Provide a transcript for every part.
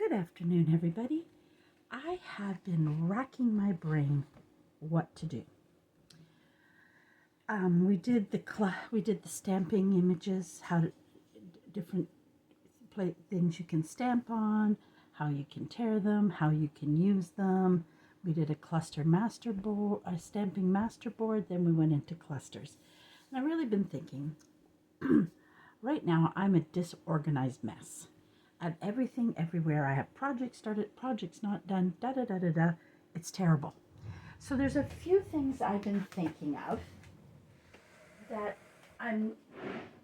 Good afternoon, everybody. I have been racking my brain what to do. We did the stamping images, different things you can stamp on, how you can tear them, how you can use them. We did a stamping master board. Then we went into clusters. And I've really been thinking. Right now, I'm a disorganized mess. I have everything everywhere. I have projects started, projects not done, da-da-da-da-da. It's terrible. So there's a few things I've been thinking of that I'm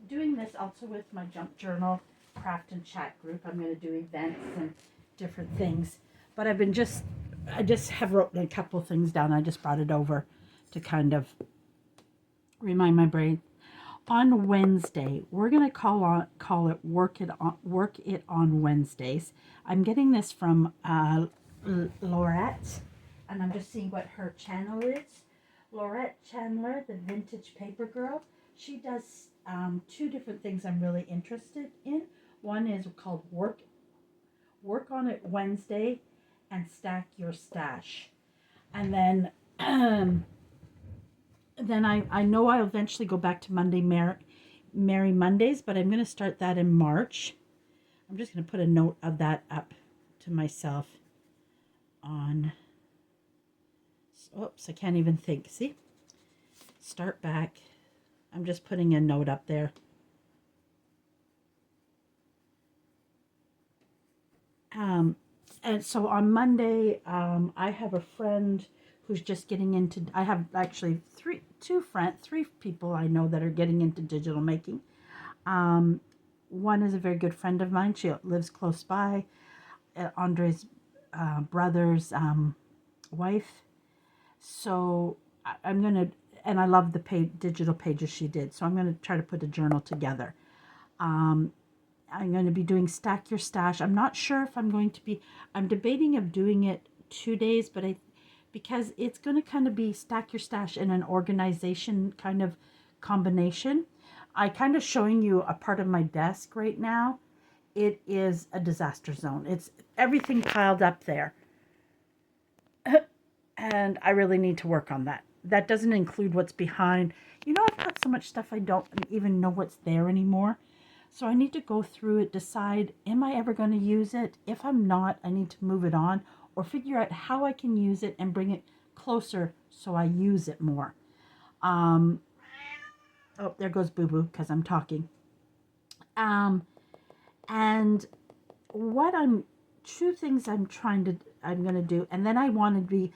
doing this also with my junk journal, craft and chat group. I'm going to do events and different things. But I just have written a couple of things down. I just brought it over to kind of remind my brain. On Wednesday, we're going to call it Work It on Wednesdays. I'm getting this from Laurette, and I'm just seeing what her channel is. Laurette Chandler, the Vintage Paper Girl. She does two different things I'm really interested in. One is called Work on It Wednesday and Stack Your Stash. And then I know I'll eventually go back to Merry Mondays, but I'm going to start that in March. I'm just going to put a note of that up to myself on, oops, I can't even think. See? Start back. I'm just putting a note up there. And so on Monday, I have a friend who's just getting into, I have actually three people I know that are getting into digital making. One is a very good friend of mine. She lives close by. Andre's brother's wife. So I'm going to, and I love the digital pages she did. So I'm going to try to put a journal together. I'm going to be doing Stack Your Stash. I'm not sure if I'm debating of doing it 2 days, but because it's going to kind of be Stack Your Stash in an organization kind of combination. I kind of showing you a part of my desk right now. It is a disaster zone. It's everything piled up there. And I really need to work on that. That doesn't include what's behind. I've got so much stuff I don't even know what's there anymore. So I need to go through it, decide, am I ever going to use it? If I'm not, I need to move it on or figure out how I can use it and bring it closer so I use it more. Oh, there goes Boo Boo because I'm talking. And two things I'm going to do, and then I'm going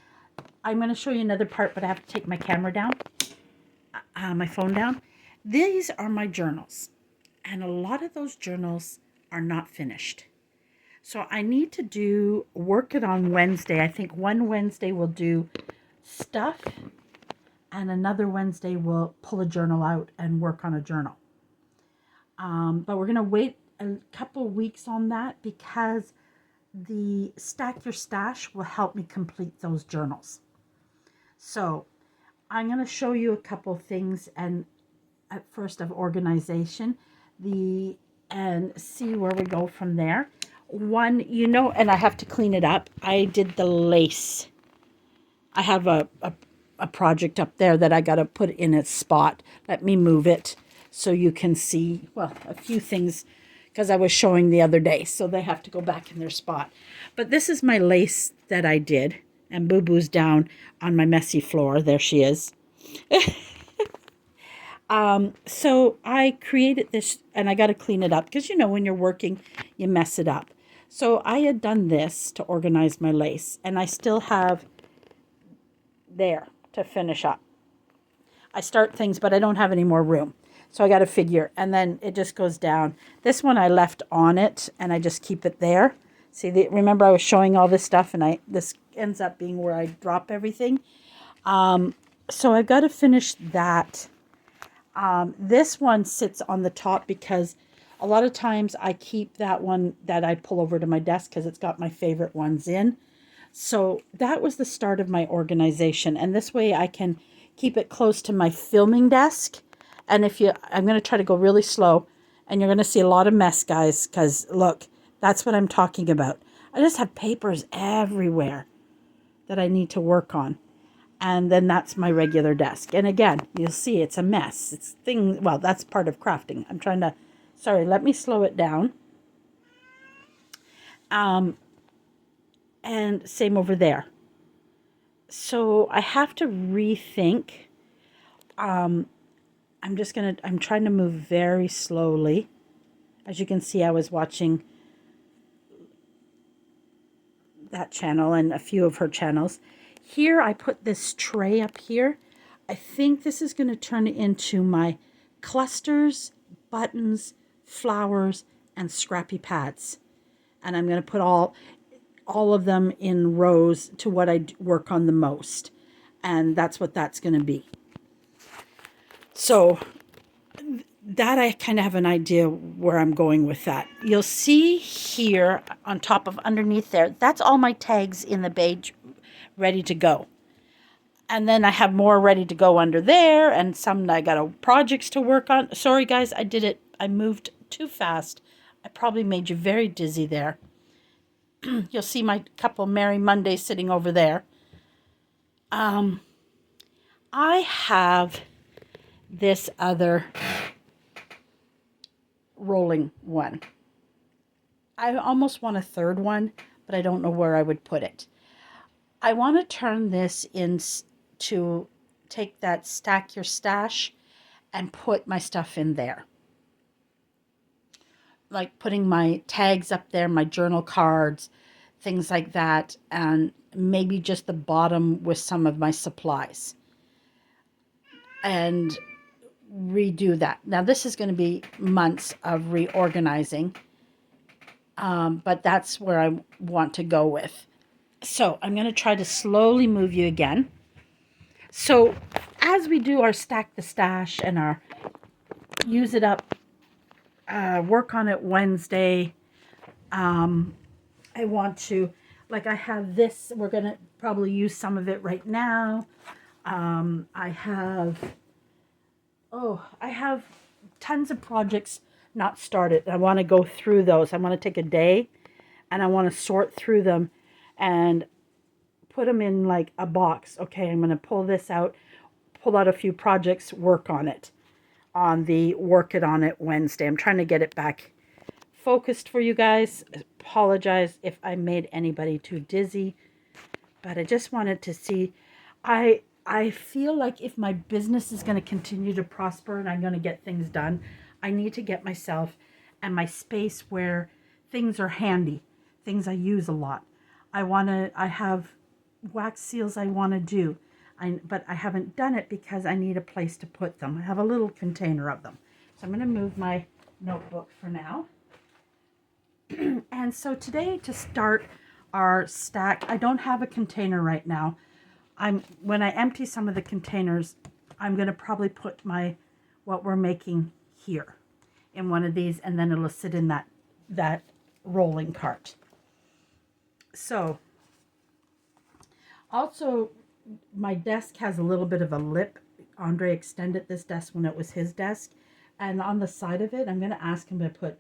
to show you another part, but I have to take my camera down, my phone down. These are my journals, and a lot of those journals are not finished. So I need to work it on Wednesday. I think one Wednesday we'll do stuff, and another Wednesday we'll pull a journal out and work on a journal. But we're going to wait a couple weeks on that because the Stack Your Stash will help me complete those journals. So I'm going to show you a couple things, and at first of organization, and see where we go from there. One, and I have to clean it up. I did the lace. I have a project up there that I got to put in its spot. Let me move it so you can see, a few things because I was showing the other day. So they have to go back in their spot. But this is my lace that I did. And Boo Boo's down on my messy floor. There she is. So I created this, and I got to clean it up because, when you're working, you mess it up. So I had done this to organize my lace, and I still have there to finish up. I start things, but I don't have any more room. So I got to figure, and then it just goes down. This one I left on it, and I just keep it there. See, remember I was showing all this stuff, and this ends up being where I drop everything. So I've got to finish that. This one sits on the top because a lot of times I keep that one that I pull over to my desk because it's got my favorite ones in. So that was the start of my organization. And this way I can keep it close to my filming desk. And I'm going to try to go really slow, and you're going to see a lot of mess, guys, because look, that's what I'm talking about. I just have papers everywhere that I need to work on. And then that's my regular desk. And again, you'll see it's a mess. It's things, well, that's part of crafting. I'm trying to, sorry, let me slow it down. And same over there. So I have to rethink. I'm trying to move very slowly. As you can see, I was watching that channel and a few of her channels. Here, I put this tray up here. I think this is going to turn into my clusters, buttons, flowers, and scrappy pads. And I'm going to put all of them in rows to what I work on the most. And that's what that's going to be. So that I kind of have an idea where I'm going with that. You'll see here on top of underneath there, that's all my tags in the beige ready to go. And then I have more ready to go under there, and some I got projects to work on. Sorry guys, I did it. I moved too fast. I probably made you very dizzy there. You'll see my couple Merry Mondays sitting over there. I have this other rolling one. I almost want a third one, but I don't know where I would put it. I want to turn this into take that stack your stash and put my stuff in there. Like putting my tags up there, my journal cards, things like that, and maybe just the bottom with some of my supplies. And redo that. Now this is going to be months of reorganizing, but that's where I want to go with. So I'm going to try to slowly move you again. So as we do our stack the stash and our use it up, work on it Wednesday, I want to, like I have this, we're going to probably use some of it right now. I have tons of projects not started. I want to go through those. I want to take a day and I want to sort through them and put them in like a box. Okay, I'm going to pull this out, pull out a few projects, work on it on the Work It On It Wednesday. I'm trying to get it back focused for you guys. Apologize if I made anybody too dizzy, but I just wanted to see. I feel like if my business is going to continue to prosper and I'm going to get things done, I need to get myself and my space where things are handy, things I use a lot. I have wax seals I want to do, but I haven't done it because I need a place to put them. I have a little container of them. So I'm going to move my notebook for now. And so today, to start our stack, I don't have a container right now. When I empty some of the containers, I'm going to probably put what we're making here in one of these, and then it'll sit in that rolling cart. So also my desk has a little bit of a lip. Andre extended this desk when it was his desk, and on the side of it I'm going to ask him to put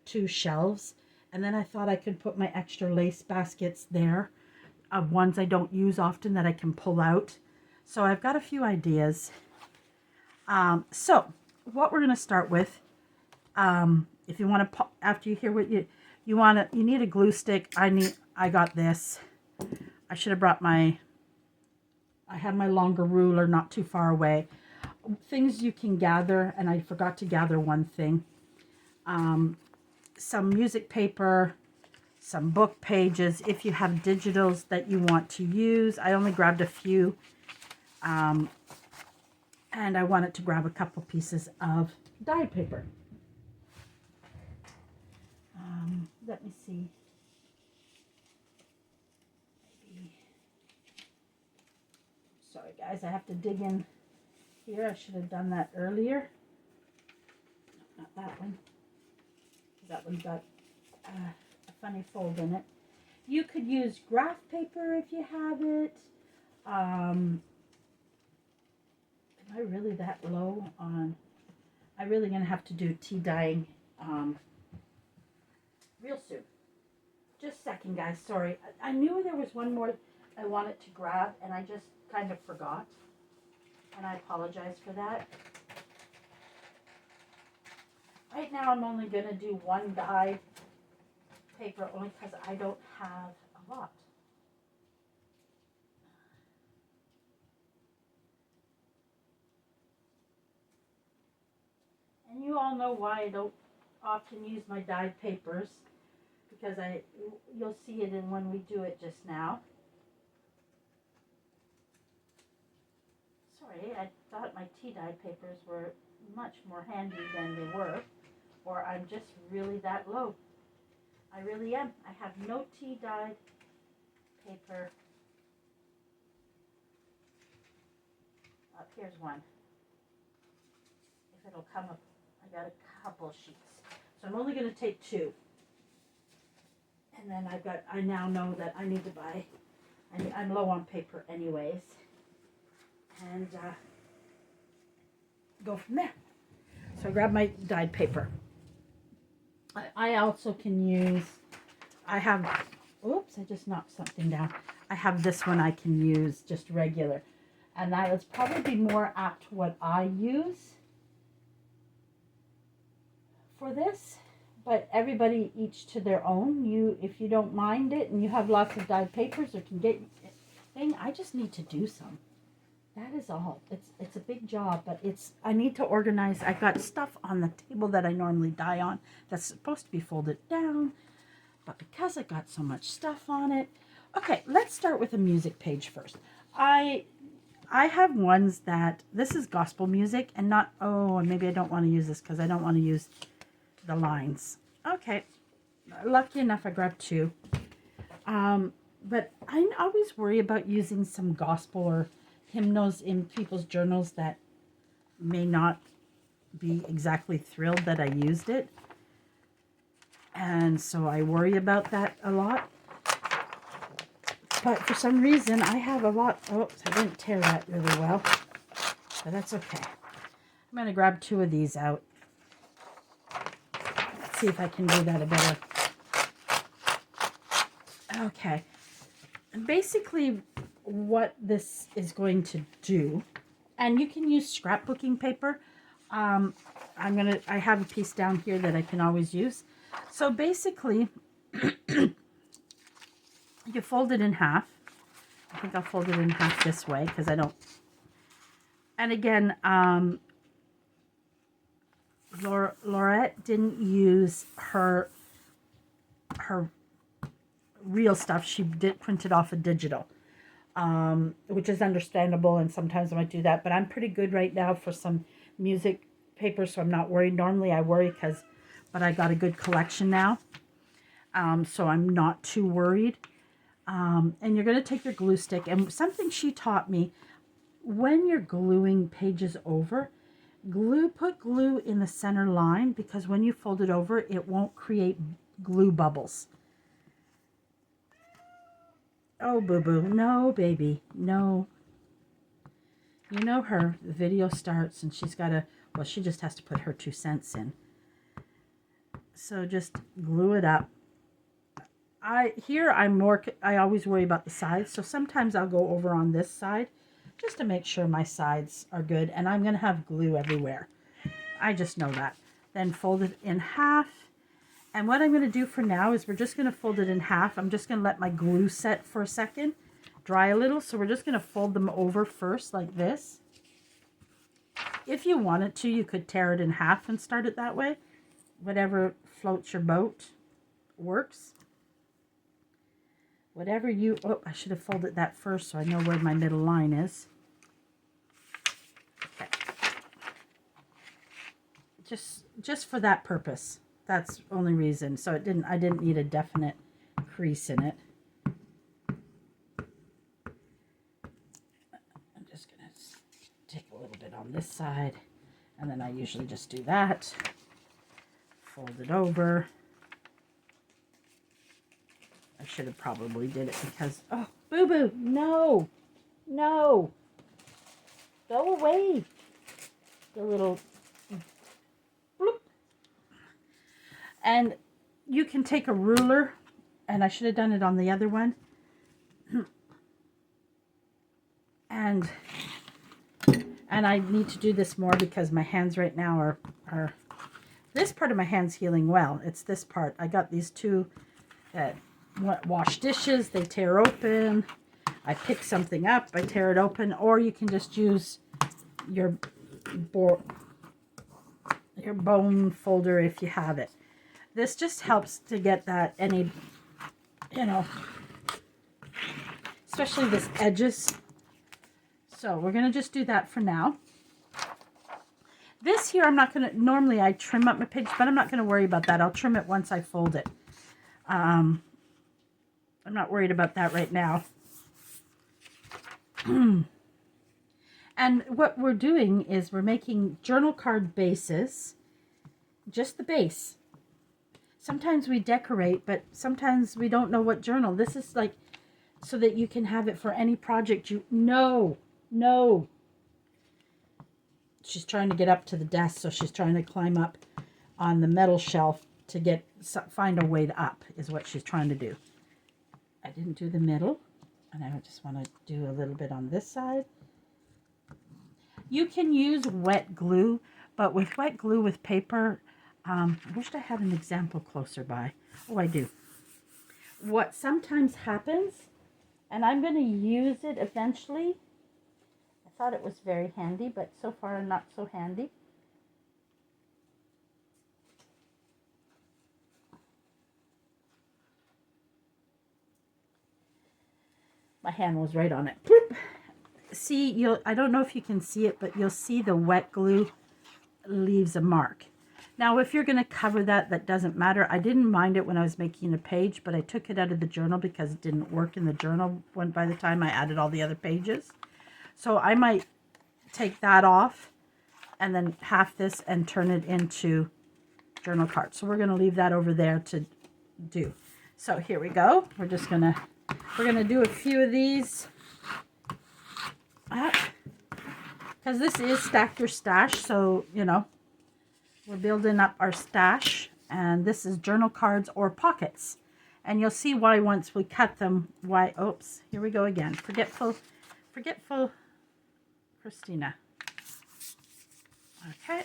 2 shelves, and then I thought I could put my extra lace baskets there of ones I don't use often that I can pull out. So I've got a few ideas. So what we're going to start with, if you want to, after you hear what you need a glue stick. I got this. I should have brought I have my longer ruler not too far away. Things you can gather, and I forgot to gather one thing. Some music paper, some book pages, if you have digitals that you want to use. I only grabbed a few. And I wanted to grab a couple pieces of dyed paper. Let me see. Maybe. Sorry guys, I have to dig in here. I should have done that earlier. No, not that one. That one's got a funny fold in it. You could use graph paper if you have it. Am I really that low on? I'm really going to have to do tea dyeing real soon. Just a second, guys. Sorry. I knew there was one more I wanted to grab, and I just kind of forgot. And I apologize for that. Right now, I'm only going to do one die paper, only because I don't have a lot. And you all know why I don't often use my dyed papers, because you'll see it in when we do it just now. Sorry, I thought my tea dyed papers were much more handy than they were, or I'm just really that low. I really am. I have no tea dyed paper. Here's one. If it'll come up, I got a couple sheets. So I'm only going to take 2. And then I now know that I need to buy, I'm low on paper anyways. And go from there. So I grab my dyed paper. I also can use, oops, I just knocked something down. I have this one I can use just regular. And that is probably more apt what I use for this. But everybody each to their own. If you don't mind it and you have lots of dyed papers or can get thing, I just need to do some. That is all. It's a big job, but I need to organize. I've got stuff on the table that I normally dye on that's supposed to be folded down, but because I got so much stuff on it. Okay, let's start with a music page first. I have ones that, this is gospel music and not, maybe I don't want to use this because I don't want to use the lines. Okay, lucky enough I grabbed 2. But I always worry about using some gospel or hymnals in people's journals that may not be exactly thrilled that I used it. And so I worry about that a lot. But for some reason I have a lot. Oops, I didn't tear that really well. But that's okay. I'm going to grab 2 of these out. Let's see if I can do that a better. Okay. And basically what this is going to do, and you can use scrapbooking paper. I have a piece down here that I can always use. So basically, you fold it in half. I think I'll fold it in half this way because I don't. And again, Laurette didn't use her real stuff. She did print it off a digital. Which is understandable, and sometimes I might do that, but I'm pretty good right now for some music paper, so I'm not worried. Normally I worry but I got a good collection now, so I'm not too worried. And you're going to take your glue stick, and something she taught me, when you're gluing pages over, put glue in the center line, because when you fold it over, it won't create glue bubbles. Oh, boo-boo. No, baby. No. You know her. The video starts and she's got to, she just has to put her 2 cents in. So just glue it up. I always worry about the sides. So sometimes I'll go over on this side just to make sure my sides are good. And I'm going to have glue everywhere. I just know that. Then fold it in half. And what I'm going to do for now is we're just going to fold it in half. I'm just going to let my glue set for a second, dry a little. So we're just going to fold them over first like this. If you wanted to, you could tear it in half and start it that way. Whatever floats your boat works. Whatever I should have folded that first so I know where my middle line is. Okay. Just for that purpose. That's the only reason. So I didn't need a definite crease in it. I'm just going to take a little bit on this side. And then I usually just do that. Fold it over. I should have probably did it because, oh, boo-boo, no, no. Go away. The little bloop. And you can take a ruler and I should have done it on the other one. And I need to do this more because my hands right now are this part of my hand's healing well. It's this part. I got these two that wash dishes. They tear open. I pick something up. I tear it open. Or you can just use your bone folder if you have it. This just helps to get that any, you know, especially this edges. So we're going to just do that for now. This here, I'm not going to, normally I trim up my page, but I'm not going to worry about that. I'll trim it once I fold it. I'm not worried about that right now. And what we're doing is we're making journal card bases, just the base. Sometimes we decorate, but sometimes we don't know what journal. This is like so that you can have it for any project you know. No. She's trying to get up to the desk, so she's trying to climb up on the metal shelf to find a way to up, is what she's trying to do. I didn't do the middle, and I just want to do a little bit on this side. You can use wet glue, but with wet glue with paper, I wished I had an example closer by. Oh, I do. What sometimes happens, and I'm going to use it eventually. I thought it was very handy, but so far not so handy. My hand was right on it. Bloop. See, I don't know if you can see it, but you'll see the wet glue leaves a mark. Now, if you're going to cover that, that doesn't matter. I didn't mind it when I was making a page, but I took it out of the journal because it didn't work in the journal by the time I added all the other pages. So I might take that off and then half this and turn it into journal cards. So we're going to leave that over there to do. So here we go. We're going to do a few of these. Because this is Stack Your Stash, so, you know, we're building up our stash. And this is journal cards or pockets. And you'll see why once we cut them, why, oops, here we go again. Forgetful Christina. Okay.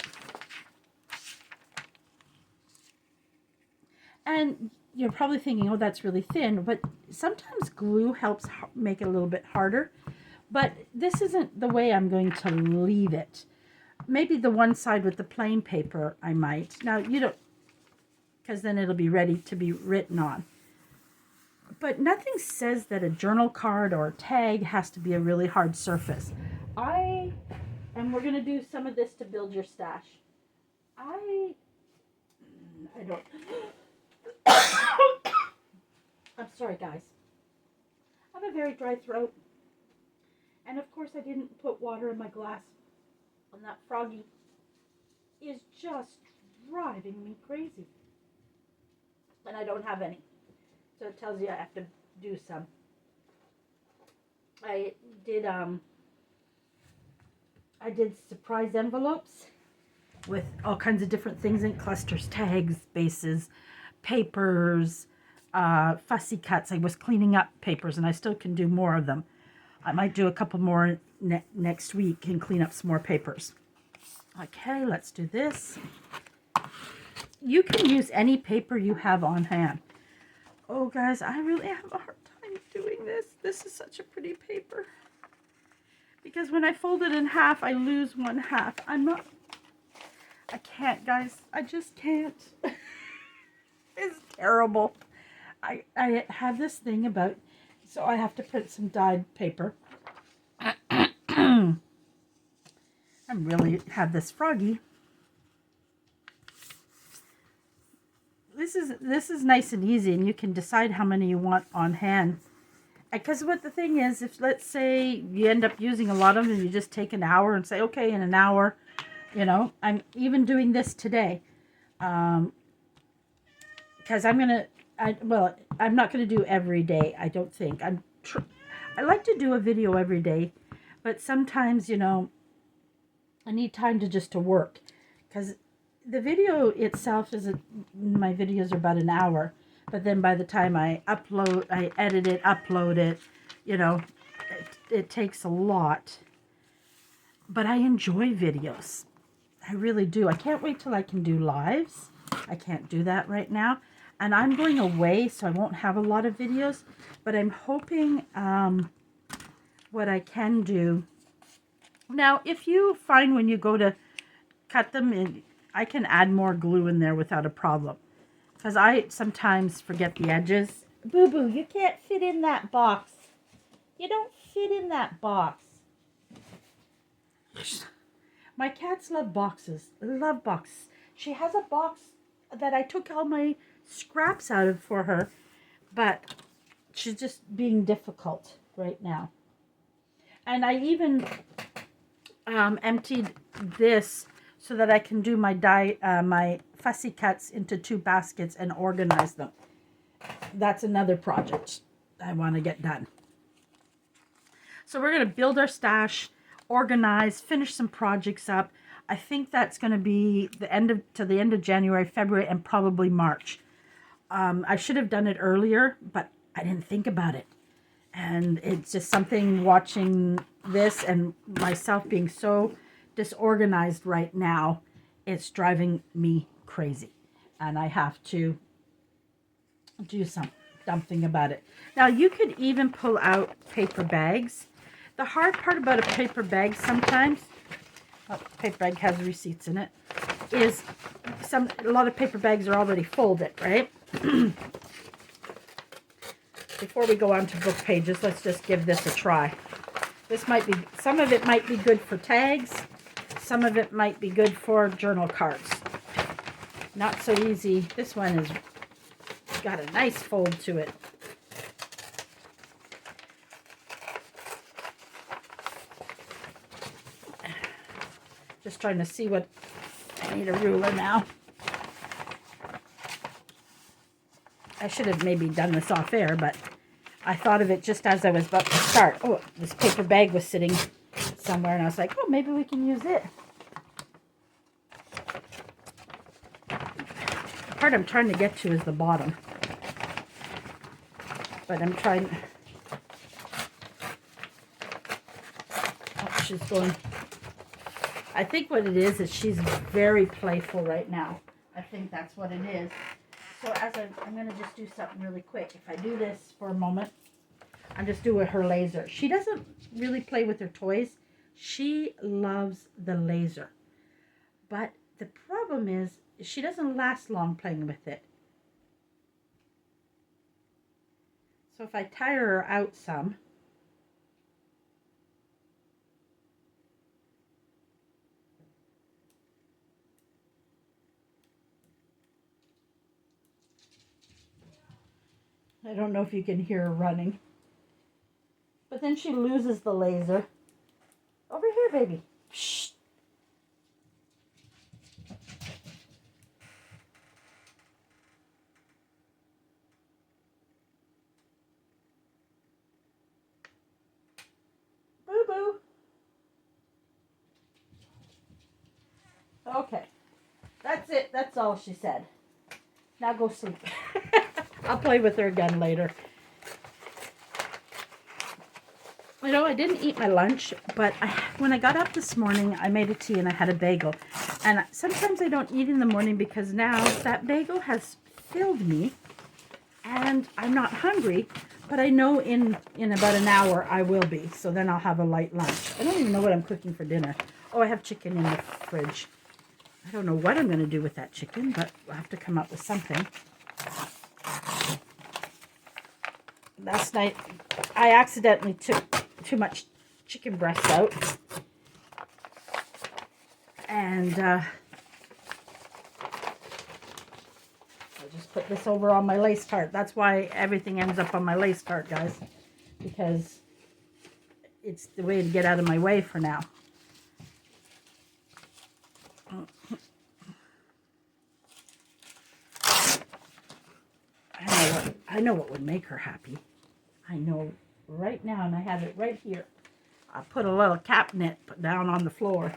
And you're probably thinking, oh, that's really thin. But sometimes glue helps make it a little bit harder. But this isn't the way I'm going to leave it. Maybe the one side with the plain paper, I might. Now, you don't, because then it'll be ready to be written on. But nothing says that a journal card or a tag has to be a really hard surface. And we're going to do some of this to build your stash. I don't. I'm sorry, guys. I have a very dry throat. And of course I didn't put water in my glass. And that froggy is just driving me crazy. And I don't have any. So it tells you I have to do some. I did surprise envelopes with all kinds of different things in clusters, tags, bases, papers, fussy cuts. I was cleaning up papers and I still can do more of them. I might do a couple more next week and clean up some more papers. Okay, let's do this. You can use any paper you have on hand. Oh, guys, I really have a hard time doing this. This is such a pretty paper. Because when I fold it in half, I lose one half. I can't, guys. I just can't. It's terrible. I have this thing about, so I have to put some dyed paper. I really have this froggy. This is nice and easy, and you can decide how many you want on hand. Because what the thing is, if let's say you end up using a lot of them, and you just take an hour and say, okay, in an hour, you know, I'm even doing this today. Because I'm not going to do every day, I don't think. I like to do a video every day, but sometimes, you know, I need time to work. Because the video itself my videos are about an hour. But then by the time I edit it, upload it, you know, it takes a lot. But I enjoy videos. I really do. I can't wait till I can do lives. I can't do that right now. And I'm going away, so I won't have a lot of videos. But I'm hoping what I can do. Now, if you find when you go to cut them in, I can add more glue in there without a problem. Because I sometimes forget the edges. Boo-boo, you can't fit in that box. You don't fit in that box. My cats love boxes. Love boxes. She has a box that I took all my scraps out of for her. But she's just being difficult right now. And I even emptied this so that I can do my my fussy cuts into 2 baskets and organize them. That's another project I want to get done. So we're going to build our stash, organize, finish some projects up. I think that's going to be the end of January, February, and probably March. I should have done it earlier, but I didn't think about it. And it's just something watching this and myself being so disorganized right now, it's driving me crazy. And I have to do something about it. Now, you could even pull out paper bags. The hard part about a paper bag sometimes, paper bag has receipts in it, is a lot of paper bags are already folded, right? Before we go on to book pages, let's just give this a try. This might be, some of it might be good for tags. Some of it might be good for journal cards. Not so easy. This one has got a nice fold to it. Just trying to see what, I need a ruler now. I should have maybe done this off air, but I thought of it just as I was about to start. Oh, this paper bag was sitting somewhere, and I was like, oh, maybe we can use it. The part I'm trying to get to is the bottom. But I'm trying... Oh, she's going... I think what it is she's very playful right now. I think that's what it is. So as I'm going to just do something really quick. If I do this for a moment, I'm just doing her laser. She doesn't really play with her toys. She loves the laser. But the problem is she doesn't last long playing with it. So if I tire her out some, I don't know if you can hear her running. But then she loses the laser. Over here, baby. Shh. Boo-boo. Okay. That's it. That's all she said. Now go sleep. I'll play with her again later. You know, I didn't eat my lunch, but when I got up this morning, I made a tea and I had a bagel. And sometimes I don't eat in the morning because now that bagel has filled me and I'm not hungry, but I know in about an hour I will be. So then I'll have a light lunch. I don't even know what I'm cooking for dinner. Oh, I have chicken in the fridge. I don't know what I'm going to do with that chicken, but I'll have to come up with something. Last night, I accidentally took too much chicken breast out. And I'll just put this over on my lace cart. That's why everything ends up on my lace cart, guys. Because it's the way to get out of my way for now. I know what would make her happy. I know right now, and I have it right here. I put a little cabinet down on the floor.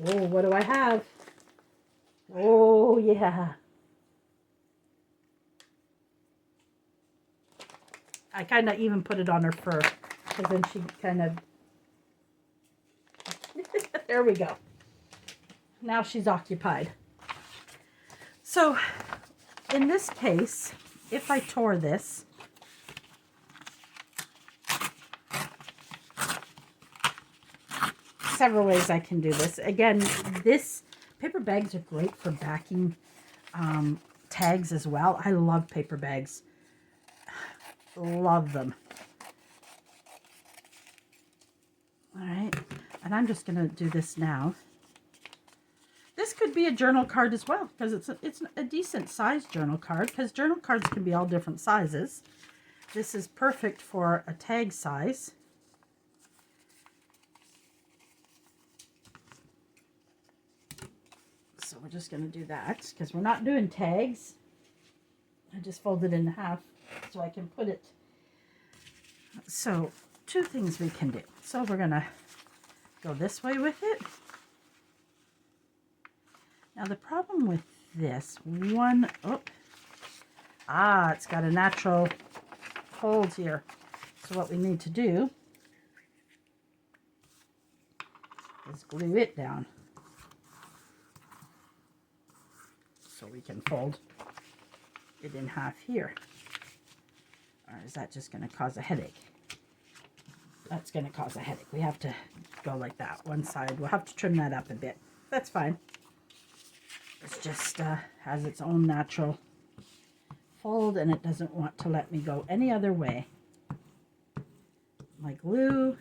Oh, what do I have? Oh, yeah. I kind of even put it on her fur, because then she kind of, there we go. Now she's occupied. So in this case, if I tore this, several ways I can do this. Again, this paper bags are great for backing tags as well. I love paper bags. Love them. All right, and I'm just going to do this now. This could be a journal card as well, because it's a decent sized journal card, because journal cards can be all different sizes. This is perfect for a tag size. So we're just going to do that, because we're not doing tags. I just fold it in half so I can put it. So two things we can do. So we're going to go this way with it. Now the problem with this one, it's got a natural hold here. So what we need to do is glue it down so we can fold it in half here. Or is that just going to cause a headache? That's going to cause a headache. We have to go like that. One side, we'll have to trim that up a bit. That's fine. It's just has its own natural fold, and it doesn't want to let me go any other way. My glue,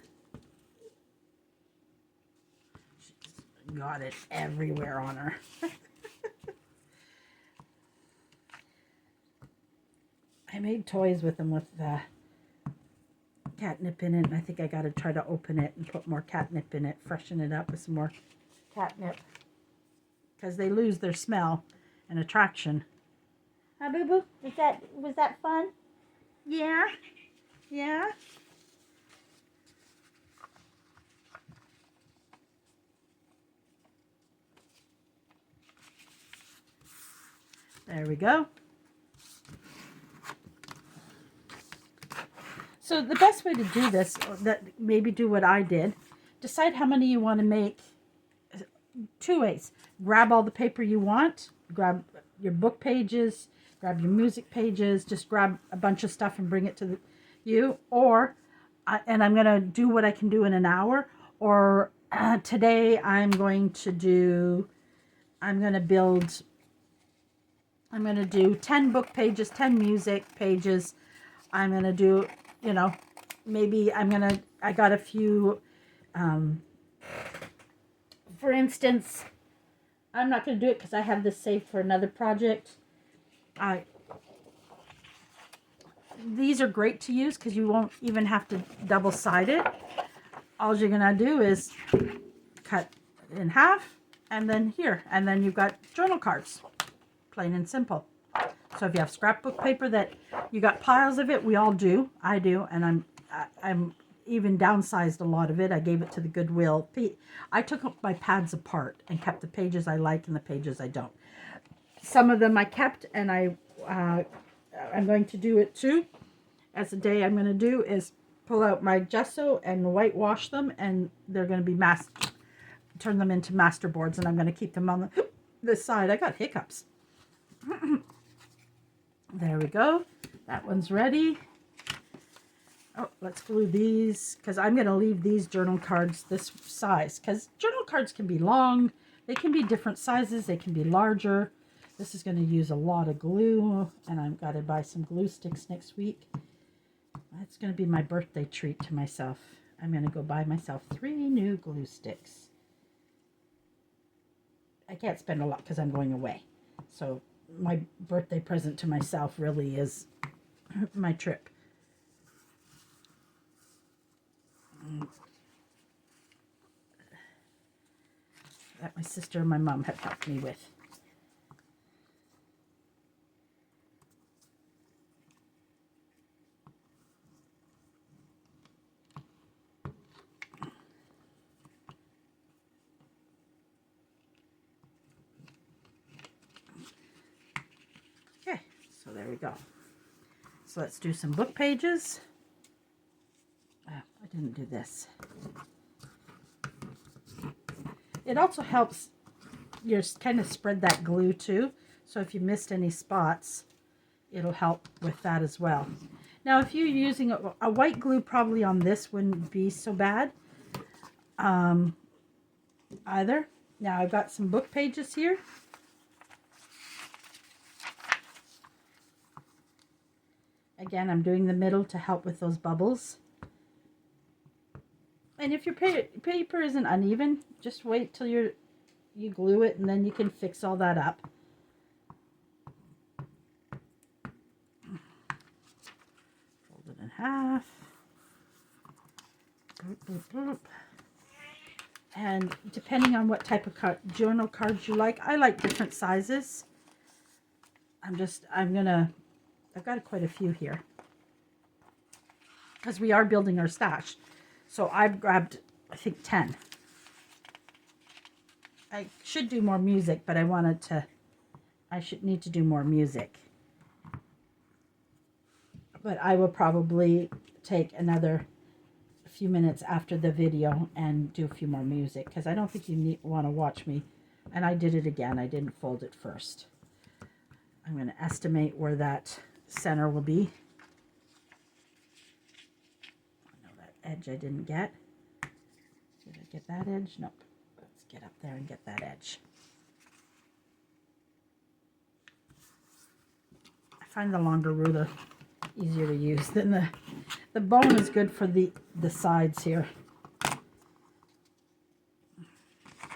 she's got it everywhere on her. I made toys with them with catnip in it, and I think I got to try to open it and put more catnip in it, freshen it up with some more catnip, because they lose their smell and attraction. Huh, Boo Boo? Was that fun? Yeah? Yeah? There we go. So the best way to do this, that maybe do what I did, decide how many you want to make. Two ways. Grab all the paper you want, grab your book pages, grab your music pages, just grab a bunch of stuff and bring it to you. Or, and I'm going to do what I can do in an hour, or today I'm going to do 10 book pages, 10 music pages. I'm going to do, maybe I got a few, for instance, I'm not going to do it because I have this saved for another project. These are great to use because you won't even have to double-side it. All you're going to do is cut in half, and then here, and then you've got journal cards, plain and simple. So if you have scrapbook paper that you got piles of it, we all do. I do, and I'm even downsized a lot of it. I gave it to the Goodwill. I took my pads apart and kept the pages I like and the pages I don't. Some of them I kept, and I'm going to do it too. As a day I'm going to do is pull out my gesso and whitewash them, and they're going to be turn them into master boards, and I'm going to keep them on this side. I got hiccups. There we go. That one's ready. Oh, let's glue these, because I'm going to leave these journal cards this size, because journal cards can be long. They can be different sizes. They can be larger. This is going to use a lot of glue, and I've got to buy some glue sticks next week. That's going to be my birthday treat to myself. I'm going to go buy myself 3 new glue sticks. I can't spend a lot because I'm going away. So my birthday present to myself really is my trip. That my sister and my mom have helped me with. Okay, so there we go. So let's do some book pages. Oh, I didn't do this. It also helps you kind of spread that glue too. So if you missed any spots, it'll help with that as well. Now, if you're using a white glue, probably on this wouldn't be so bad either. Now, I've got some book pages here. Again, I'm doing the middle to help with those bubbles. And if your paper isn't uneven, just wait till you glue it, and then you can fix all that up. Fold it in half. Boop, boop, boop. And depending on what type of journal cards you like, I like different sizes. I've got quite a few here because we are building our stash. So I've grabbed, I think, 10. I should do more music, but I should need to do more music. But I will probably take another few minutes after the video and do a few more music, because I don't think you want to watch me. And I did it again. I didn't fold it first. I'm going to estimate where that center will be. Edge I didn't get. Did I get that edge? Nope. Let's get up there and get that edge. I find the longer ruler easier to use than the bone is good for the sides here.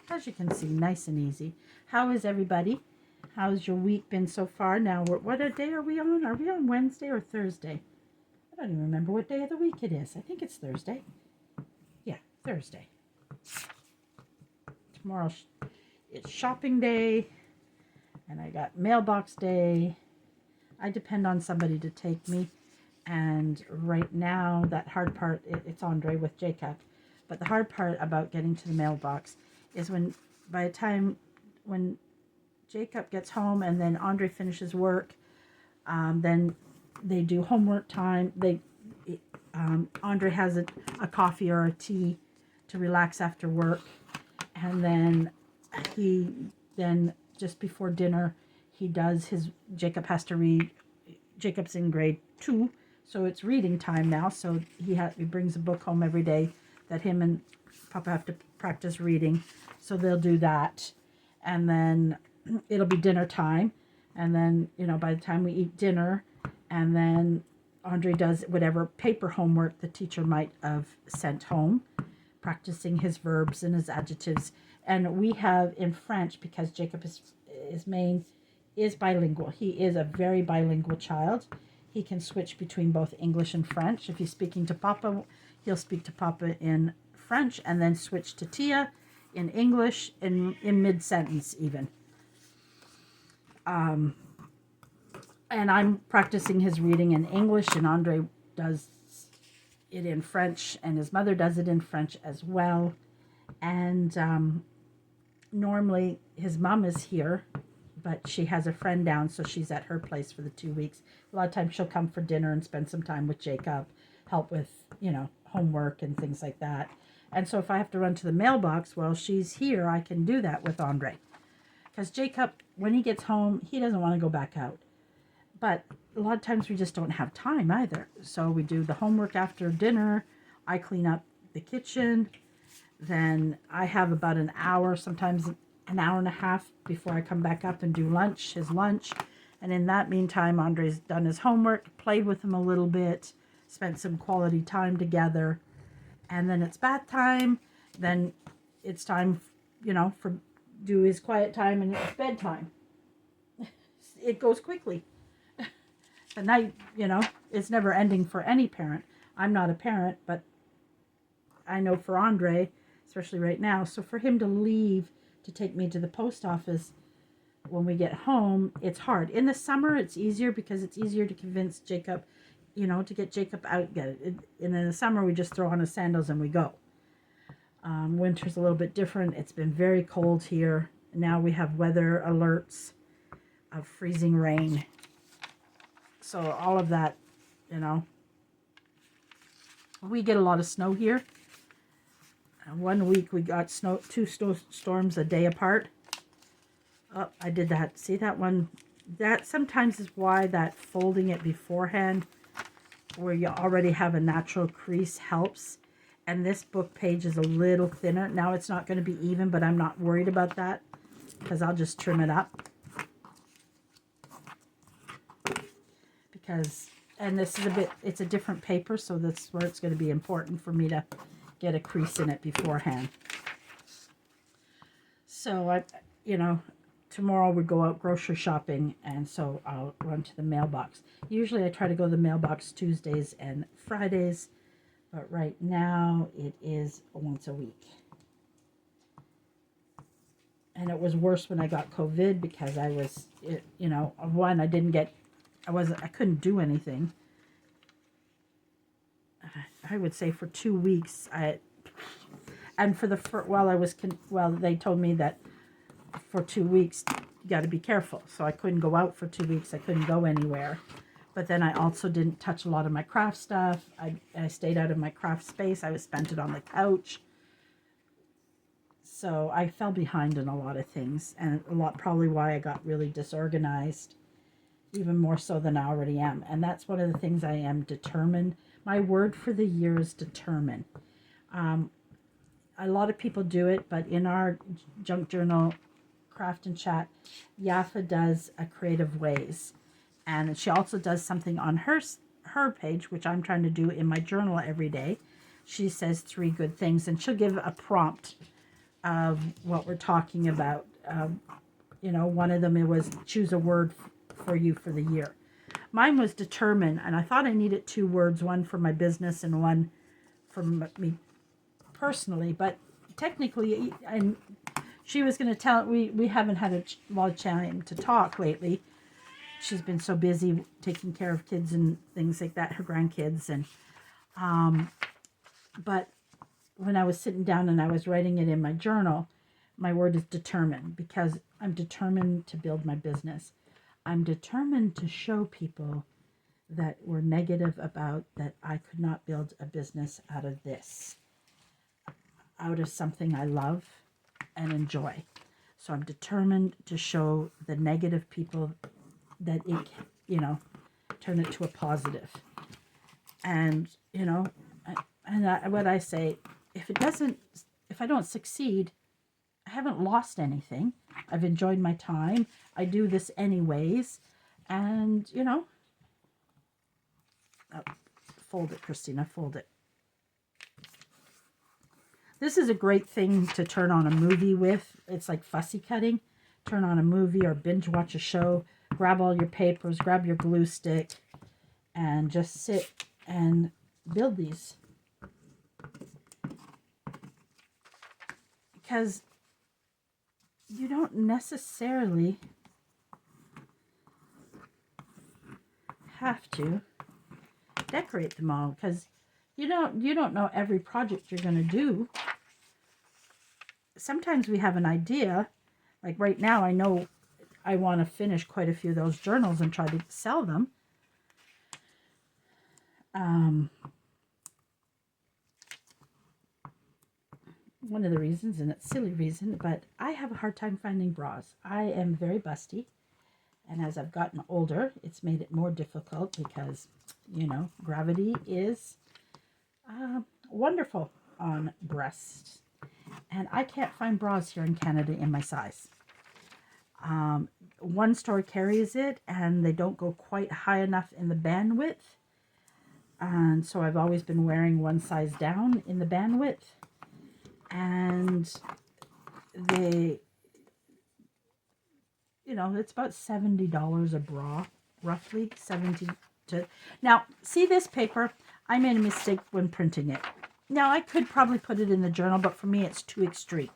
As you can see, nice and easy. How is everybody? How's your week been so far? Now, what day are we on? Are we on Wednesday or Thursday? I don't even remember what day of the week it is. I think it's Thursday. Yeah, Thursday. Tomorrow it's shopping day, and I got mailbox day. I depend on somebody to take me, and right now that hard part, it's Andre with Jacob. But the hard part about getting to the mailbox is by the time when Jacob gets home and then Andre finishes work, then they do homework time. Andre has a coffee or a tea to relax after work, and then just before dinner Jacob has to read. Jacob's in grade 2, so it's reading time now. So he brings a book home every day that him and Papa have to practice reading. So they'll do that, and then it'll be dinner time, and then by the time we eat dinner. And then Andre does whatever paper homework the teacher might have sent home, practicing his verbs and his adjectives. And we have in French, because Jacob is bilingual. He is a very bilingual child. He can switch between both English and French. If he's speaking to Papa, he'll speak to Papa in French and then switch to Tia in English in mid-sentence even. And I'm practicing his reading in English, and Andre does it in French, and his mother does it in French as well. And normally his mom is here, but she has a friend down, so she's at her place for the 2 weeks. A lot of times she'll come for dinner and spend some time with Jacob, help with, homework and things like that. And so if I have to run to the mailbox while she's here, I can do that with Andre. Because Jacob, when he gets home, he doesn't want to go back out. But a lot of times we just don't have time either. So we do the homework after dinner. I clean up the kitchen. Then I have about an hour, sometimes an hour and a half before I come back up and do his lunch. And in that meantime, Andre's done his homework, played with him a little bit, spent some quality time together. And then it's bath time. Then it's time, for do his quiet time, and it's bedtime. It goes quickly. The night, it's never ending for any parent. I'm not a parent, but I know for Andre, especially right now, so for him to leave to take me to the post office when we get home, it's hard. In the summer, it's easier because it's easier to convince Jacob, to get Jacob out. And in the summer, we just throw on his sandals and we go. Winter's a little bit different. It's been very cold here. Now we have weather alerts of freezing rain. So all of that you know. We get a lot of snow here. One week we got snow, two storms a day apart. Oh, I did that. See that one? That sometimes is why that folding it beforehand, where you already have a natural crease, helps. And this book page is a little thinner. Now it's not going to be even, but I'm not worried about that because I'll just trim it up. Because, and this is a bit, it's a different paper, so that's where it's going to be important for me to get a crease in it beforehand. So I, you know, tomorrow we go out grocery shopping, and so I'll run to the mailbox. Usually I try to go to the mailbox Tuesdays and Fridays, but right now it is once a week. And it was worse when I got COVID because I was, you know, one, I couldn't do anything. I would say for 2 weeks, and for the, they told me that for 2 weeks, you got to be careful. So I couldn't go out for 2 weeks. I couldn't go anywhere. But then I also didn't touch a lot of my craft stuff. I stayed out of my craft space. I spent it on the couch. So I fell behind in a lot of things, and probably why I got really disorganized, even more so than I already am. And that's one of the things I am determined. My word for the year is determined. A lot of people do it, but in our junk journal craft and chat, Yafa does a creative ways, and she also does something on her page, which I'm trying to do in my journal every day. She says 3 good things, and she'll give a prompt of what we're talking about. You know, one of them, it was choose a word for you for the year. Mine was determined, and I thought I needed 2 words, one for my business and one for me personally, but technically, and she was going to tell, we haven't had a lot of time to talk lately. She's been so busy taking care of kids and things like that, her grandkids, and but when I was sitting down and I was writing it in my journal, my word is determined, because I'm determined to build my business. I'm determined to show people that were negative about that I could not build a business out of this, out of something I love and enjoy. So I'm determined to show the negative people that it, you know, turn it to a positive. And, you know, what I say, if I don't succeed, I haven't lost anything. I've enjoyed my time. I do this anyways. And, you know, fold it, Christina, fold it. This is a great thing to turn on a movie with. It's like fussy cutting. Turn on a movie or binge watch a show. Grab all your papers, grab your glue stick, and just sit and build these. Because you don't necessarily have to decorate them all, because you don't know every project you're going to do. Sometimes we have an idea, like right now I know I want to finish quite a few of those journals and try to sell them. One of the reasons, and it's a silly reason, but I have a hard time finding bras. I am very busty, and as I've gotten older, it's made it more difficult because, you know, gravity is wonderful on breasts, and I can't find bras here in Canada in my size. One store carries it, and they don't go quite high enough in the bandwidth, and so I've always been wearing one size down in the bandwidth. And they, you know, it's about $70 a bra, roughly 70 to. Now, see this paper? I made a mistake when printing it. Now, I could probably put it in the journal, but for me, it's too extreme.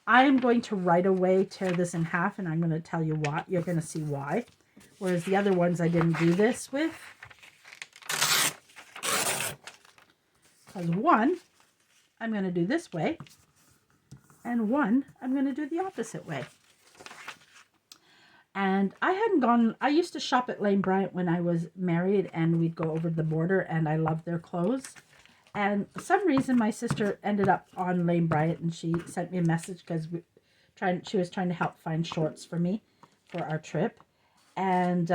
I am going to right away tear this in half, and I'm going to tell you why. You're going to see why. Whereas the other ones I didn't do this with. Because one, I'm going to do this way, and one I'm going to do the opposite way. And I hadn't gone, I used to shop at Lane Bryant when I was married, and we'd go over the border, and I loved their clothes. And for some reason, my sister ended up on Lane Bryant, and she sent me a message because she was trying to help find shorts for me for our trip. And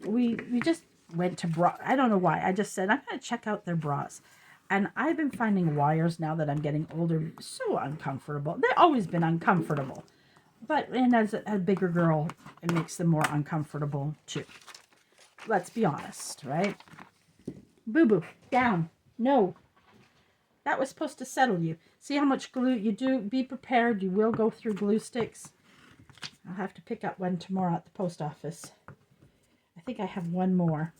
we just went to bra. I don't know why. I just said, I'm going to check out their bras. And I've been finding wires now that I'm getting older so uncomfortable. They've always been uncomfortable. But and as a bigger girl, it makes them more uncomfortable too. Let's be honest, right? Boo-boo, down. No. That was supposed to settle you. See how much glue you do? Be prepared. You will go through glue sticks. I'll have to pick up one tomorrow at the post office. I think I have one more.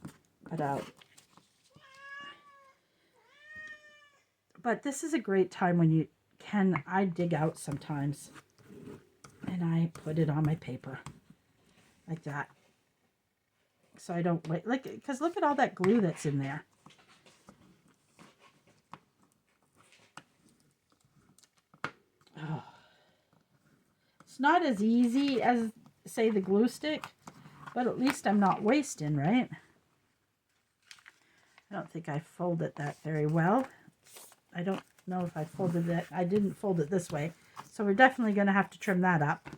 But this is a great time when you can. I dig out sometimes. And I put it on my paper. Like that. So I don't wait. Like, because look at all that glue that's in there. Oh. It's not as easy as, say, the glue stick, but at least I'm not wasting, right? I don't think I folded that very well. I don't know if I folded it. I didn't fold it this way. So we're definitely going to have to trim that up.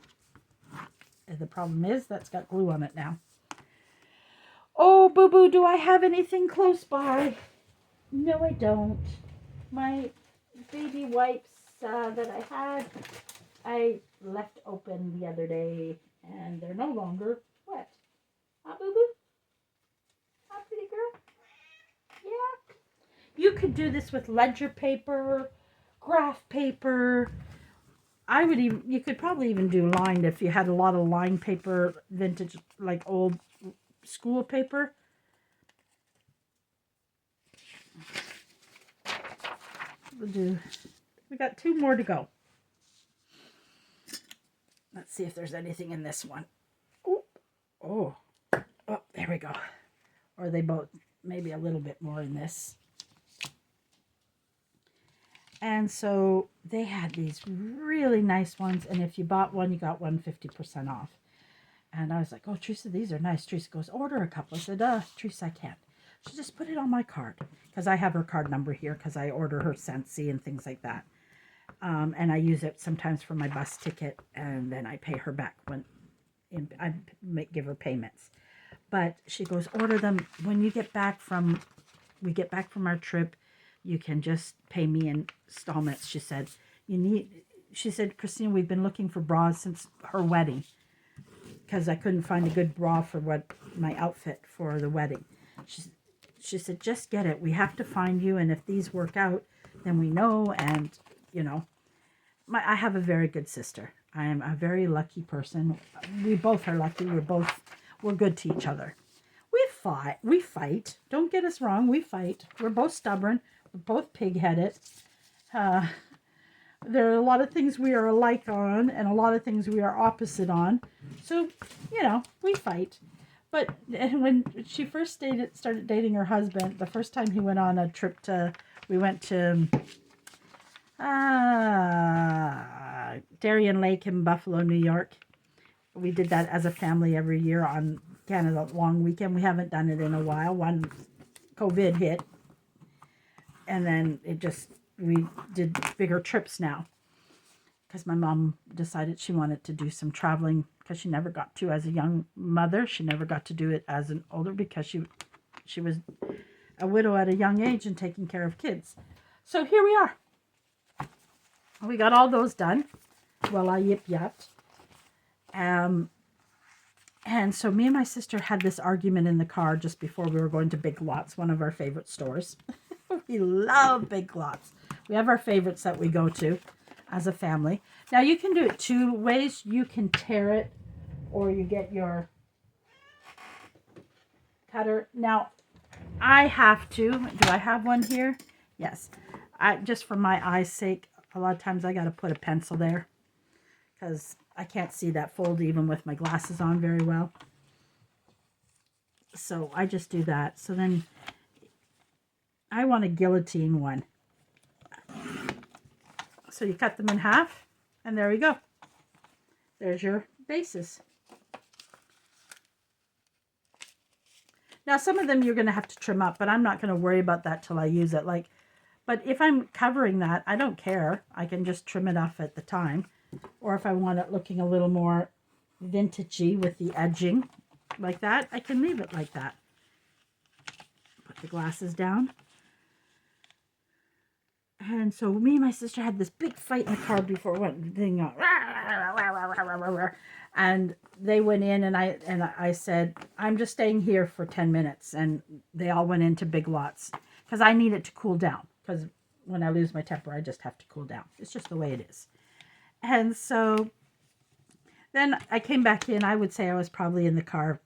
And the problem is that's got glue on it now. Oh, boo-boo, do I have anything close by? No, I don't. My baby wipes that I had, I left open the other day, and they're no longer wet. Huh, boo-boo? Huh, pretty girl? Yeah. You could do this with ledger paper, graph paper. You could probably even do lined if you had a lot of lined paper, vintage, like old school paper. We got 2 more to go. Let's see if there's anything in this one. Oh, there we go. Or they both, maybe a little bit more in this. And so they had these really nice ones. And if you bought one, you got one 50% off. And I was like, oh, Teresa, these are nice. Teresa goes, order a couple. I said, Teresa, I can't. She just put it on my card. Because I have her card number here because I order her Scentsy and things like that. And I use it sometimes for my bus ticket. And then I pay her back when I give her payments. But she goes, order them. When you get back from, we get back from our trip, you can just pay me in installments. She said, she said, Christine, we've been looking for bras since her wedding. Because I couldn't find a good bra for my outfit for the wedding. She said, just get it. We have to find you. And if these work out, then we know. And, you know, I have a very good sister. I am a very lucky person. We both are lucky. We're good to each other. We fight. Don't get us wrong. We fight. We're both stubborn. We're both pig-headed. There are a lot of things we are alike on and a lot of things we are opposite on. So, you know, we fight. But when she first started dating her husband, the first time he went on a trip we went to Darien Lake in Buffalo, New York. We did that as a family every year on Canada Long Weekend. We haven't done it in a while. When COVID hit. And then we did bigger trips now. Because my mom decided she wanted to do some traveling because she never got to as a young mother. She never got to do it as an older because she was a widow at a young age and taking care of kids. So here we are. We got all those done. Well, I yip-yapped. And so me and my sister had this argument in the car just before we were going to Big Lots, one of our favorite stores. We love Big Lots. We have our favorites that we go to as a family. Now, you can do it 2 ways. You can tear it or you get your cutter. Now, I have to. Do I have one here? Yes. Just for my eye's sake, a lot of times I got to put a pencil there because I can't see that fold even with my glasses on very well. So I just do that. So then I want a guillotine one. So you cut them in half. And there we go. There's your bases. Now, some of them you're going to have to trim up, but I'm not going to worry about that till I use it. But if I'm covering that, I don't care. I can just trim it off at the time. Or if I want it looking a little more vintagey with the edging like that, I can leave it like that. Put the glasses down. And so me and my sister had this big fight in the car before it went thing on. And they went in, and I said, I'm just staying here for 10 minutes. And they all went into Big Lots because I need it to cool down. Because when I lose my temper, I just have to cool down. It's just the way it is. And so then I came back in. I would say I was probably in the car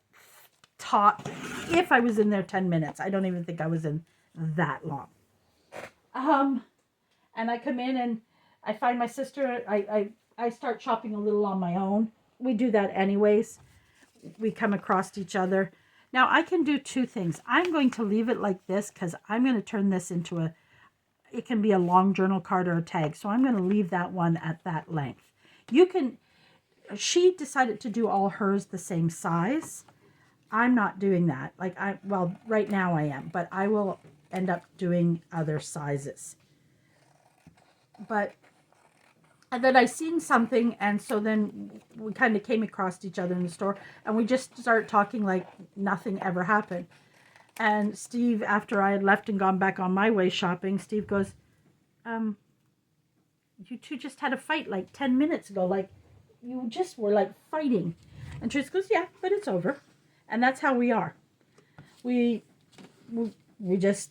top. If I was in there 10 minutes, I don't even think I was in that long. And I come in and I find my sister. I start chopping a little on my own. We do that anyways. We come across each other. Now I can do two things. I'm going to leave it like this because I'm going to turn this into it can be a long journal card or a tag. So I'm going to leave that one at that length. She decided to do all hers the same size. I'm not doing that. Well, right now I am, but I will end up doing other sizes. And then I seen something, and so then we kind of came across each other in the store, and we just started talking like nothing ever happened. And Steve, after I had left and gone back on my way shopping, Steve goes, you two just had a fight like 10 minutes ago. Like, you just were like fighting. And Trish goes, yeah, but it's over. And that's how we are. We just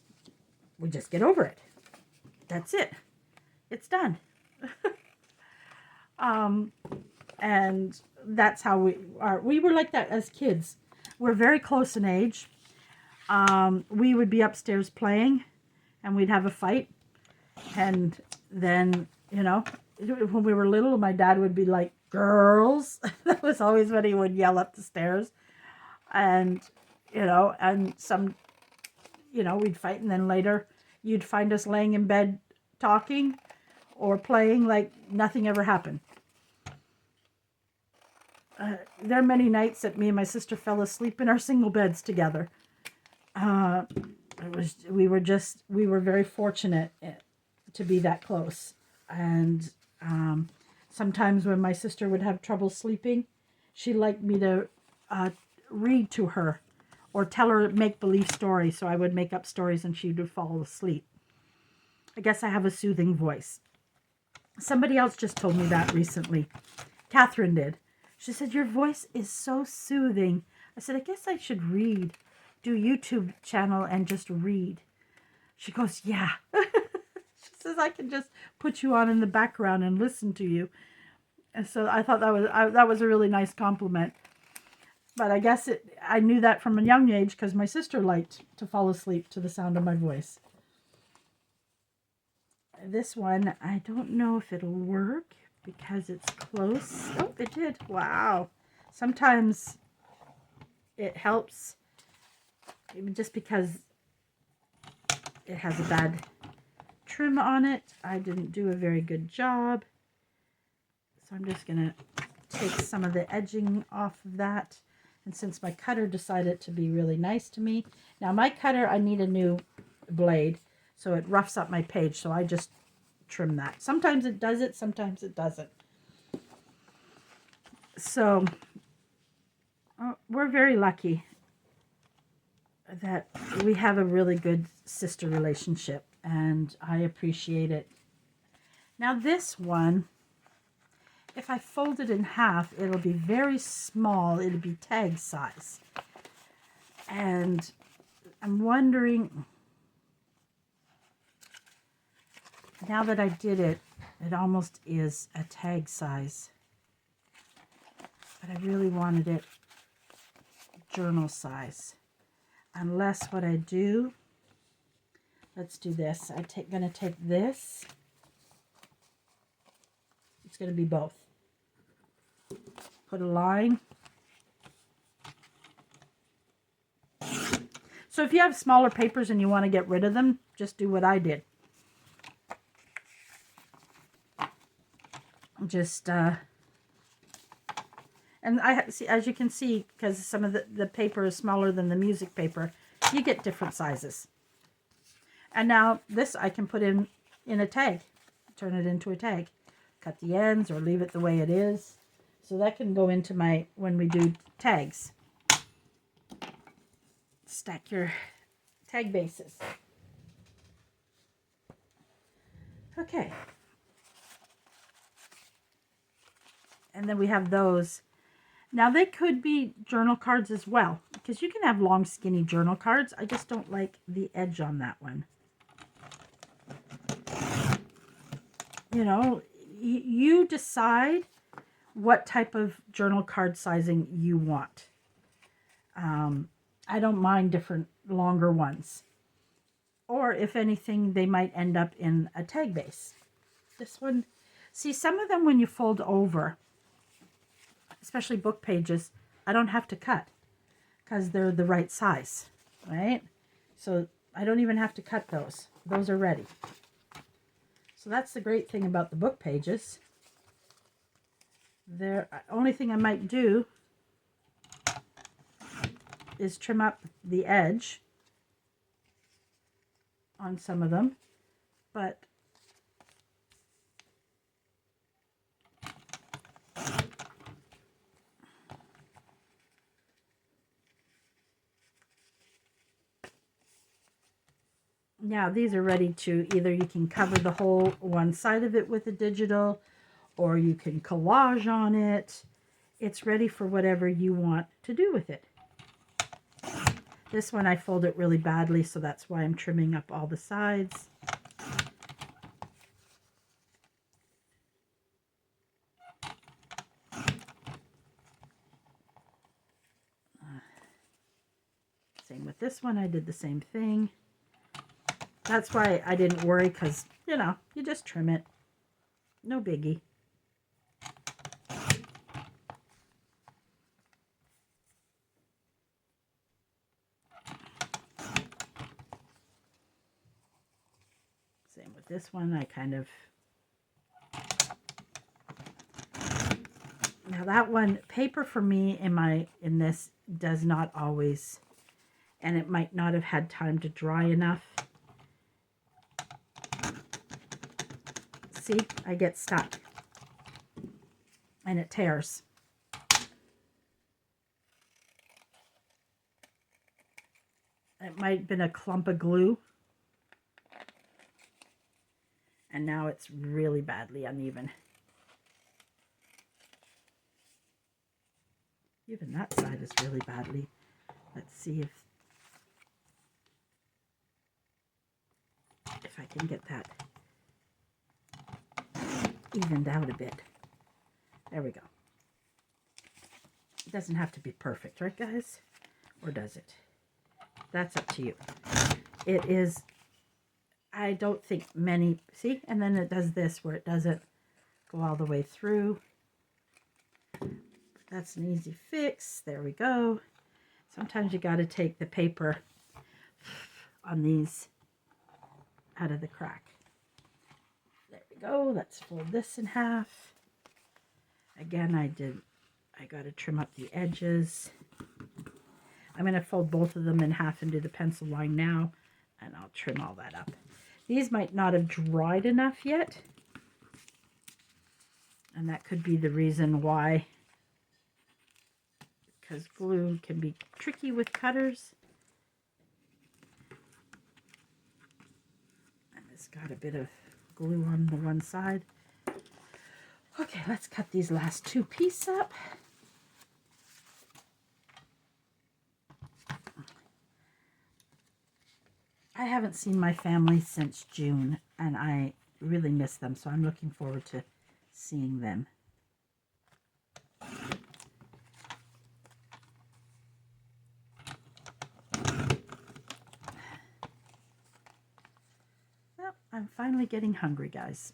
get over it. That's it. It's done. And that's how we are. We were like that as kids. We're very close in age. We would be upstairs playing, and we'd have a fight. And then, when we were little, my dad would be like, girls. That was always what he would yell up the stairs. And, and we'd fight. And then later, you'd find us laying in bed talking or playing like nothing ever happened. There are many nights that me and my sister fell asleep in our single beds together. We were very fortunate to be that close. And sometimes when my sister would have trouble sleeping, she liked me to read to her or tell her make-believe stories. So I would make up stories and she would fall asleep. I guess I have a soothing voice. Somebody else just told me that recently. Catherine did. She said, your voice is so soothing. I said, I guess I should read. Do YouTube channel and just read. She goes, yeah. She says, I can just put you on in the background and listen to you. And so I thought that was a really nice compliment. But I guess I knew that from a young age because my sister liked to fall asleep to the sound of my voice. This one, I don't know if it'll work because it's close. Oh, it did. Wow. Sometimes it helps just because it has a bad trim on it. I didn't do a very good job. So I'm just going to take some of the edging off of that. And since my cutter decided to be really nice to me. Now my cutter, I need a new blade. So it roughs up my page. So I just trim that. Sometimes it does it. Sometimes it doesn't. So we're very lucky that we have a really good sister relationship. And I appreciate it. Now this one, if I fold it in half, it'll be very small. It'll be tag size. And I'm wondering, now that I did it, it almost is a tag size. But I really wanted it journal size. Unless what I do, let's do this. I'm going to take this. It's going to be both. Put a line. So if you have smaller papers and you want to get rid of them, just do what I did. Just, and I see, as you can see, because some of the paper is smaller than the music paper, you get different sizes. And now this I can put in a tag, turn it into a tag, cut the ends or leave it the way it is. So that can go into my, when we do tags, stack your tag bases. Okay. And then we have those. Now they could be journal cards as well, because you can have long skinny journal cards. I just don't like the edge on that one. You know, you decide what type of journal card sizing you want. I don't mind different longer ones. Or if anything, they might end up in a tag base. This one, see, some of them when you fold over, especially book pages, I don't have to cut because they're the right size, right? So I don't even have to cut those. Those are ready. So that's the great thing about the book pages. The only thing I might do is trim up the edge on some of them, but now these are ready to, either you can cover the whole one side of it with a digital, or you can collage on it. It's ready for whatever you want to do with it. This one I fold it really badly, so that's why I'm trimming up all the sides. Same with this one, I did the same thing. That's why I didn't worry, because, you know, you just trim it. No biggie. Same with this one, I kind of... Now that one, paper for me in this does not always, and it might not have had time to dry enough. See, I get stuck and it tears. It might have been a clump of glue, and now it's really badly uneven. Even that side is really badly. Let's see if I can get that evened out a bit. There we go. It doesn't have to be perfect, right guys? Or does it? That's up to you. It is, I don't think many, see? And then it does this where it doesn't go all the way through. That's an easy fix. There we go. Sometimes you got to take the paper on these out of the crack. There we go. Let's fold this in half. Again, I got to trim up the edges. I'm going to fold both of them in half and do the pencil line now, and I'll trim all that up. These might not have dried enough yet, and that could be the reason why, because glue can be tricky with cutters. And it's got a bit of glue on the one side. Okay, let's cut these last two pieces up. I haven't seen my family since June, and I really miss them, so I'm looking forward to seeing them. Well, I'm finally getting hungry, guys.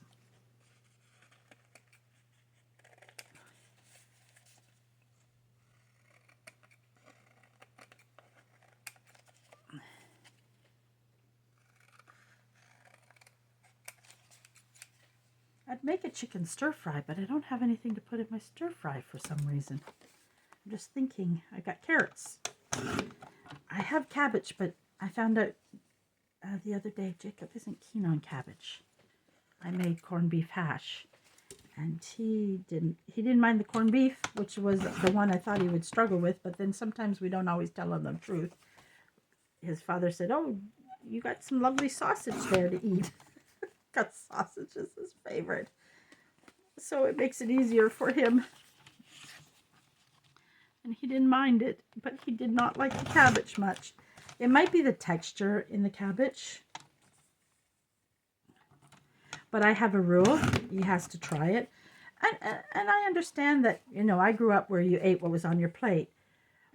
I'd make a chicken stir fry, but I don't have anything to put in my stir fry for some reason. I'm just thinking. I got carrots. I have cabbage, but I found out the other day Jacob isn't keen on cabbage. I made corned beef hash, and he didn't mind the corned beef, which was the one I thought he would struggle with, but then sometimes we don't always tell him the truth. His father said, "Oh, you got some lovely sausage there to eat." Got sausage is his favorite, so it makes it easier for him. And he didn't mind it, but he did not like the cabbage much. It might be the texture in the cabbage, but I have a rule: he has to try it. And I understand that, you know, I grew up where you ate what was on your plate,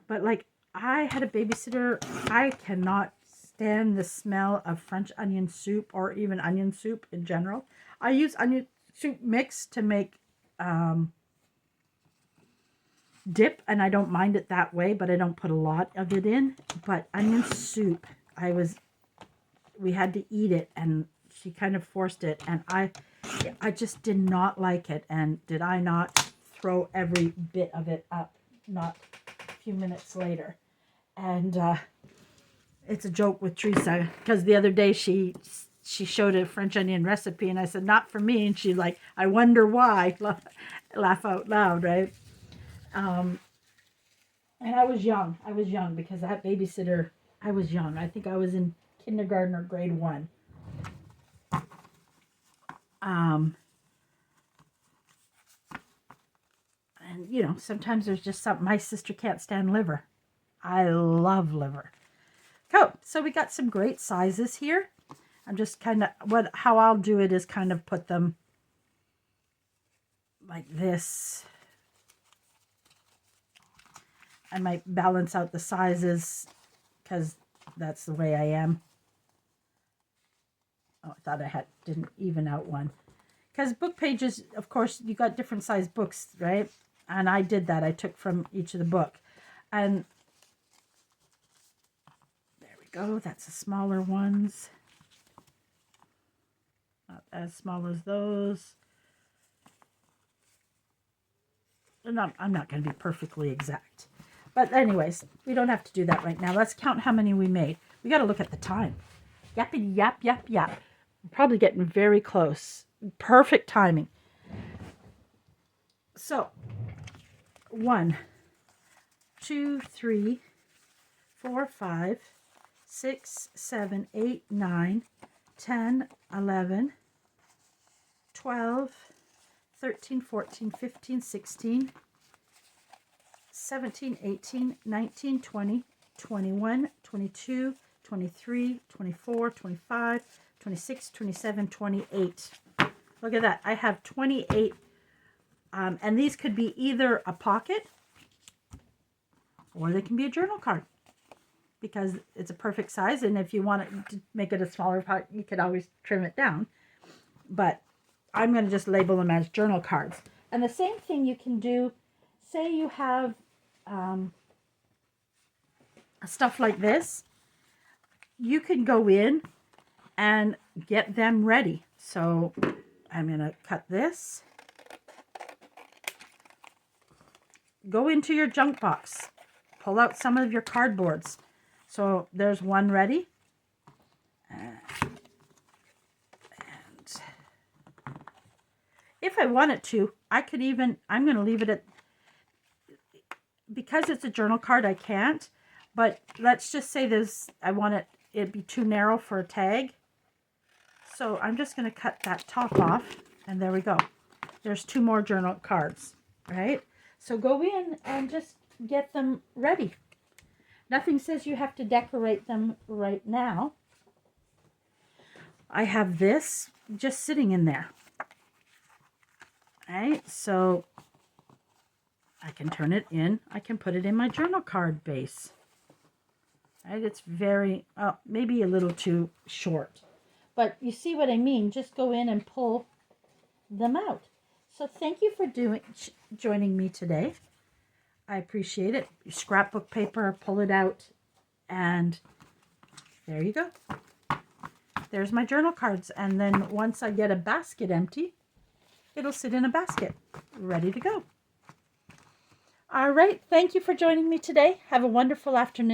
but like I had a babysitter. I cannot stand the smell of French onion soup, or even onion soup in general. I use onion soup mix to make dip, and I don't mind it that way, but I don't put a lot of it in. But onion soup, we had to eat it, and she kind of forced it, and I just did not like it. And did I not throw every bit of it up, not a few minutes later. And it's a joke with Teresa, because the other day she showed a French onion recipe, and I said, "Not for me," and she's like, "I wonder why." Laugh out loud, right? And I was young because that babysitter, I was young. I think I was in kindergarten or grade 1. And you know, sometimes there's just something. My sister can't stand liver. I love liver. Cool. So we got some great sizes here. I'm just kind of, how I'll do it is kind of put them like this. I might balance out the sizes because that's the way I am. Oh, I thought I didn't even out one. Because book pages, of course, you got different size books, right? And I did that. I took from each of the book. And there we go. That's the smaller ones. Not as small as those. And I'm not going to be perfectly exact. But anyways, we don't have to do that right now. Let's count how many we made. We got to look at the time. Yappity yap, yap, yap. We're probably getting very close. Perfect timing. So, 1, 2, 3, 4, 5, 6, 7, 8, 9, 10, 11, 12, 13, 14, 15, 16, 17, 18, 19, 20, 21, 22, 23, 24, 25, 26, 27, 28. Look at that. I have 28. And these could be either a pocket or they can be a journal card, because it's a perfect size. And if you want to make it a smaller part, you could always trim it down. But I'm going to just label them as journal cards. And the same thing you can do, say you have stuff like this, you can go in and get them ready. So I'm going to cut this. Go into your junk box. Pull out some of your cardboards. So there's one ready. And if I wanted to, I could even, I'm going to leave it at, because it's a journal card, I can't. But let's just say this, I want it be too narrow for a tag. So I'm just going to cut that top off. And there we go. There's 2 more journal cards, right? So go in and just get them ready. Nothing says you have to decorate them right now. I have this just sitting in there. All right, so I can turn it in. I can put it in my journal card base. All right, it's very, maybe a little too short. But you see what I mean? Just go in and pull them out. So thank you for joining me today. I appreciate it. Scrapbook paper, pull it out, and there you go. There's my journal cards. And then once I get a basket empty, it'll sit in a basket, ready to go. All right. Thank you for joining me today. Have a wonderful afternoon.